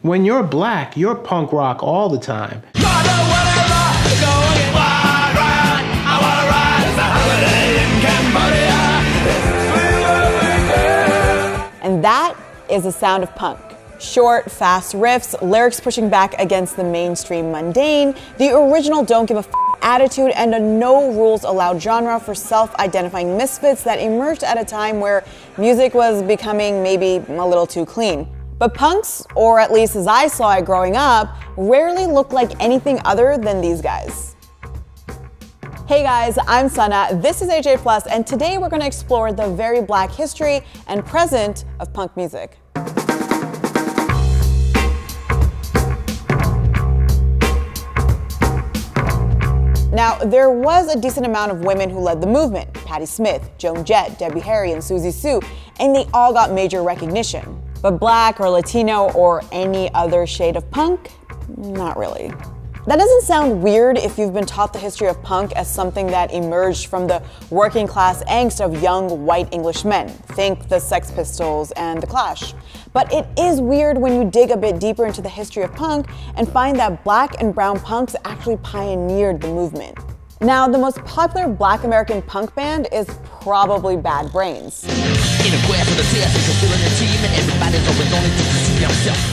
When you're black, you're punk rock all the time. And that is the sound of punk. Short, fast riffs, lyrics pushing back against the mainstream mundane, the original don't give a attitude, and a no rules allowed genre for self-identifying misfits that emerged at a time where music was becoming maybe a little too clean. But punks, or at least as I saw it growing up, rarely looked like anything other than these guys. Hey guys, I'm Sana, this is AJ Plus, and today we're going to explore the very black history and present of punk music. Now, there was a decent amount of women who led the movement: Patti Smith, Joan Jett, Debbie Harry, and Susie Sue, and they all got major recognition. But black or Latino or any other shade of punk? Not really. That doesn't sound weird if you've been taught the history of punk as something that emerged from the working class angst of young white English men. Think the Sex Pistols and the Clash. But it is weird when you dig a bit deeper into the history of punk and find that black and brown punks actually pioneered the movement. Now, the most popular black American punk band is probably Bad Brains.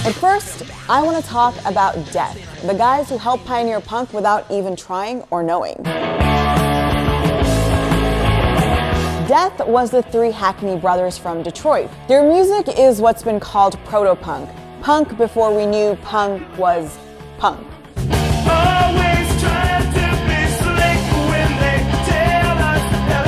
But first, I want to talk about Death, the guys who helped pioneer punk without even trying or knowing. Death was the three Hackney brothers from Detroit. Their music is what's been called proto-punk. Punk before we knew punk was punk. Always trying to be slick when they tell us that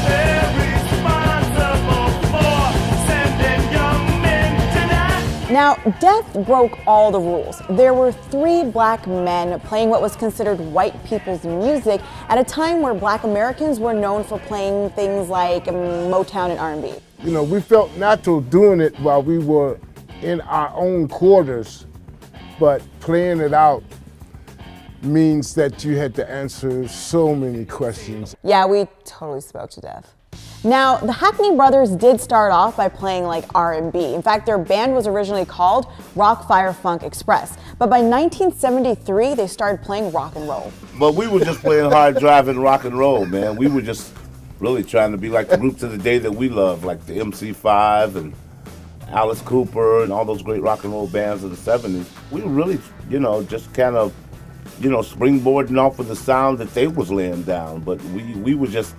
they're responsible for sending young men to die. Now, Death broke all the rules. There were three black men playing what was considered white people's music at a time where black Americans were known for playing things like Motown and R&B. You know, we felt natural doing it while we were in our own quarters, but playing it out means that you had to answer so many questions. Yeah, we totally spoke to Death. Now, the Hackney brothers did start off by playing like R&B. In fact, their band was originally called Rock Fire Funk Express. But by 1973, they started playing rock and roll. But we were just playing hard driving rock and roll, man. We were just really trying to be like the groups of the day that we love, like the MC5 and Alice Cooper and all those great rock and roll bands of the 70s. We were really, just kind of, springboarding off of the sound that they was laying down. But we were just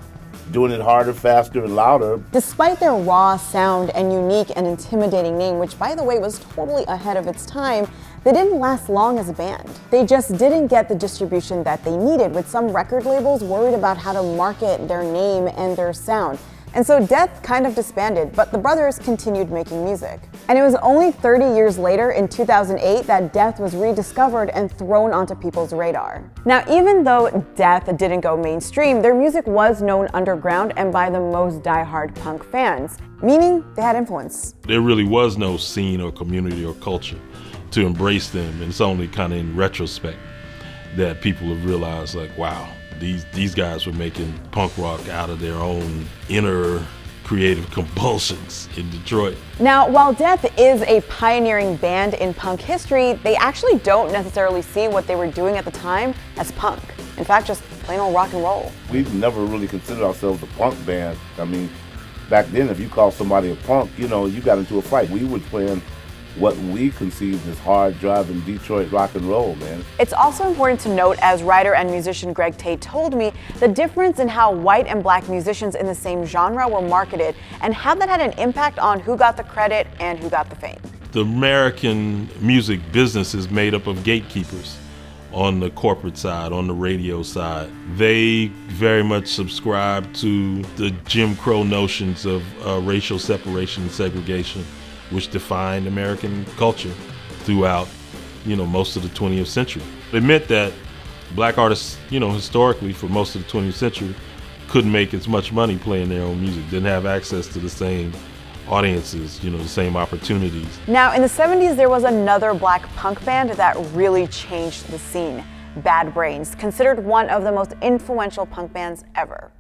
doing it harder, faster, and louder. Despite their raw sound and unique and intimidating name, which by the way was totally ahead of its time, they didn't last long as a band. They just didn't get the distribution that they needed, with some record labels worried about how to market their name and their sound. And so Death kind of disbanded, but the brothers continued making music. And it was only 30 years later, in 2008, that Death was rediscovered and thrown onto people's radar. Now, even though Death didn't go mainstream, their music was known underground and by the most diehard punk fans, meaning they had influence. There really was no scene or community or culture to embrace them, and it's only kind of in retrospect that people have realized, like, wow, these guys were making punk rock out of their own inner creative compulsions in Detroit. Now, while Death is a pioneering band in punk history, they actually don't necessarily see what they were doing at the time as punk. In fact, just plain old rock and roll. We never really considered ourselves a punk band. I mean, back then, if you called somebody a punk, you got into a fight. We were playing what we conceived as hard driving Detroit rock and roll, man. It's also important to note, as writer and musician Greg Tate told me, the difference in how white and black musicians in the same genre were marketed and how that had an impact on who got the credit and who got the fame. The American music business is made up of gatekeepers on the corporate side, on the radio side. They very much subscribe to the Jim Crow notions of racial separation and segregation, which defined American culture throughout, most of the 20th century. It meant that black artists, historically for most of the 20th century, couldn't make as much money playing their own music, didn't have access to the same audiences, the same opportunities. Now, in the 70s, there was another black punk band that really changed the scene: Bad Brains, considered one of the most influential punk bands ever.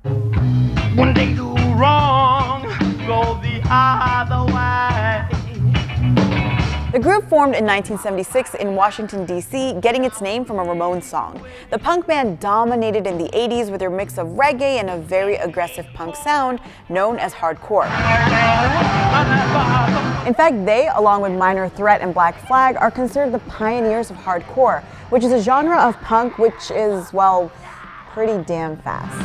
When they do wrong, go the other way. The group formed in 1976 in Washington, D.C., getting its name from a Ramones song. The punk band dominated in the 80s with their mix of reggae and a very aggressive punk sound known as hardcore. In fact, they, along with Minor Threat and Black Flag, are considered the pioneers of hardcore, which is a genre of punk which is, well, pretty damn fast.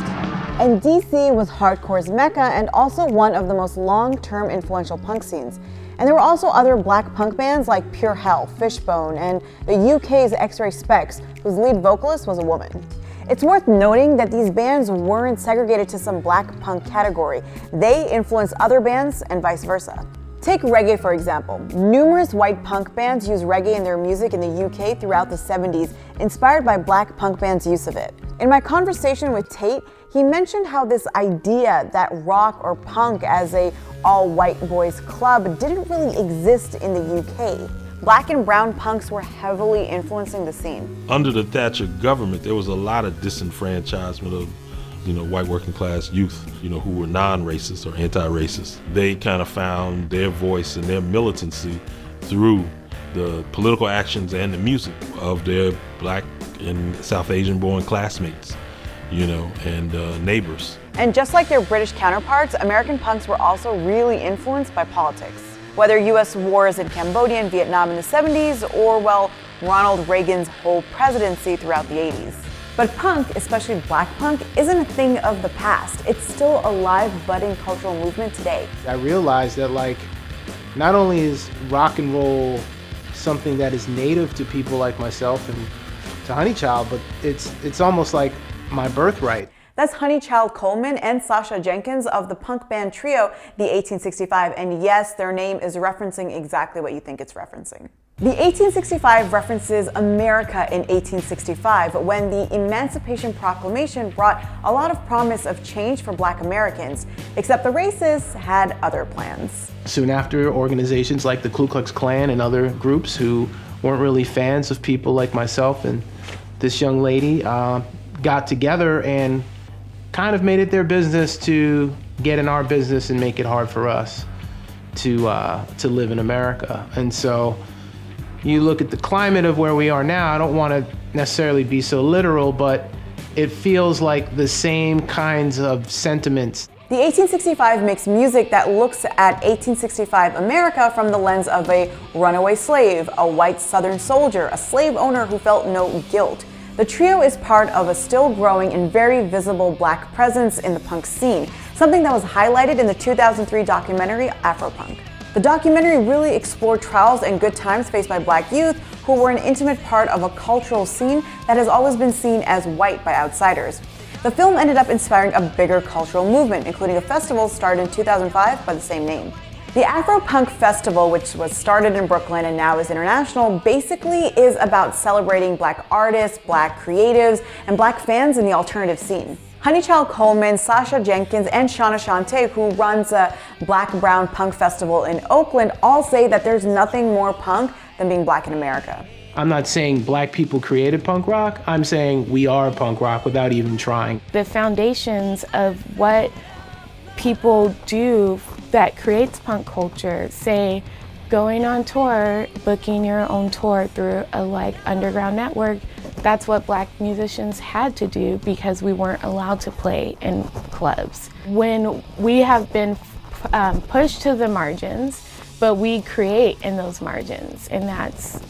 And DC was hardcore's mecca and also one of the most long-term influential punk scenes. And there were also other black punk bands like Pure Hell, Fishbone, and the UK's X-Ray Specs, whose lead vocalist was a woman. It's worth noting that these bands weren't segregated to some black punk category. They influenced other bands and vice versa. Take reggae, for example. Numerous white punk bands used reggae in their music in the UK throughout the 70s, inspired by black punk bands' use of it. In my conversation with Tate, he mentioned how this idea that rock or punk as a all-white boys club didn't really exist in the UK. Black and brown punks were heavily influencing the scene. Under the Thatcher government, there was a lot of disenfranchisement of white working class youth, who were non-racist or anti-racist. They kind of found their voice and their militancy through the political actions and the music of their black and South Asian born classmates, and neighbors. And just like their British counterparts, American punks were also really influenced by politics. Whether US wars in Cambodia and Vietnam in the 70s, or, well, Ronald Reagan's whole presidency throughout the 80s. But punk, especially black punk, isn't a thing of the past. It's still a live, budding cultural movement today. I realized that, not only is rock and roll something that is native to people like myself and to Honeychild, but it's almost like my birthright. That's Honeychild Coleman and Sasha Jenkins of the punk band trio, the 1865, and yes, their name is referencing exactly what you think it's referencing. The 1865 references America in 1865, when the Emancipation Proclamation brought a lot of promise of change for black Americans, except the racists had other plans. Soon after, organizations like the Ku Klux Klan and other groups who weren't really fans of people like myself and this young lady got together and kind of made it their business to get in our business and make it hard for us to live in America. And so you look at the climate of where we are now, I don't want to necessarily be so literal, but it feels like the same kinds of sentiments. The 1865 makes music that looks at 1865 America from the lens of a runaway slave, a white Southern soldier, a slave owner who felt no guilt. The trio is part of a still growing and very visible black presence in the punk scene, something that was highlighted in the 2003 documentary Afropunk. The documentary really explored trials and good times faced by black youth who were an intimate part of a cultural scene that has always been seen as white by outsiders. The film ended up inspiring a bigger cultural movement, including a festival started in 2005 by the same name. The Afropunk Festival, which was started in Brooklyn and now is international, basically is about celebrating black artists, black creatives, and black fans in the alternative scene. Honeychild Coleman, Sasha Jenkins, and Shauna Shante, who runs a Black-Brown Punk Festival in Oakland, all say that there's nothing more punk than being black in America. I'm not saying black people created punk rock, I'm saying we are punk rock without even trying. The foundations of what people do that creates punk culture, say going on tour, booking your own tour through a underground network, that's what black musicians had to do because we weren't allowed to play in clubs. When we have been pushed to the margins, but we create in those margins, and that's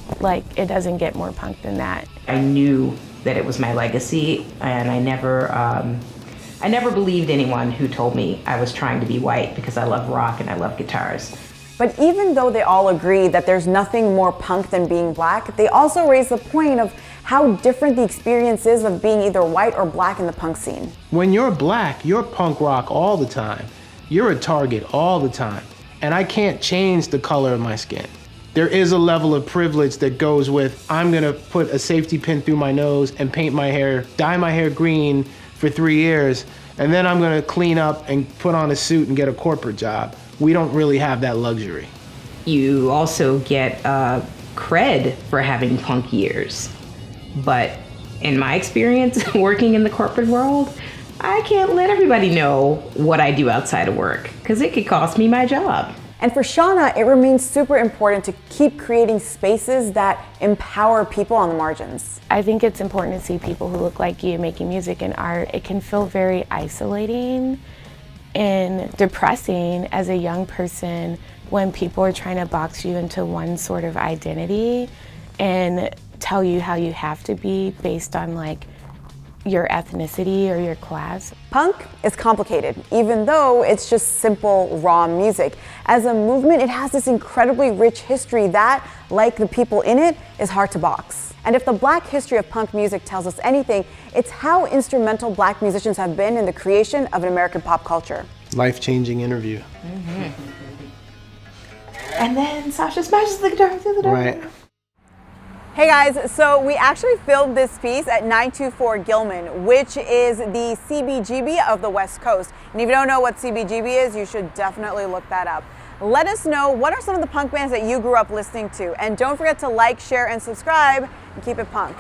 it doesn't get more punk than that. I knew that it was my legacy, and I never believed anyone who told me I was trying to be white because I love rock and I love guitars. But even though they all agree that there's nothing more punk than being black, they also raise the point of how different the experience is of being either white or black in the punk scene. When you're black, you're punk rock all the time. You're a target all the time. And I can't change the color of my skin. There is a level of privilege that goes with, I'm gonna put a safety pin through my nose and paint my hair, dye my hair green for 3 years, and then I'm gonna clean up and put on a suit and get a corporate job. We don't really have that luxury. You also get cred for having punk years. But in my experience working in the corporate world, I can't let everybody know what I do outside of work because it could cost me my job. And for Shauna, it remains super important to keep creating spaces that empower people on the margins. I think it's important to see people who look like you making music and art. It can feel very isolating and depressing as a young person when people are trying to box you into one sort of identity and tell you how you have to be based on like your ethnicity or your class. Punk is complicated, even though it's just simple, raw music. As a movement, it has this incredibly rich history that, like the people in it, is hard to box. And if the Black history of punk music tells us anything, it's how instrumental Black musicians have been in the creation of an American pop culture. Life-changing interview. And then Sasha smashes the guitar through the door. Right. Hey guys, so we actually filmed this piece at 924 Gilman, which is the CBGB of the West Coast. And if you don't know what CBGB is, you should definitely look that up. Let us know, what are some of the punk bands that you grew up listening to? And don't forget to like, share, and subscribe, and keep it punk.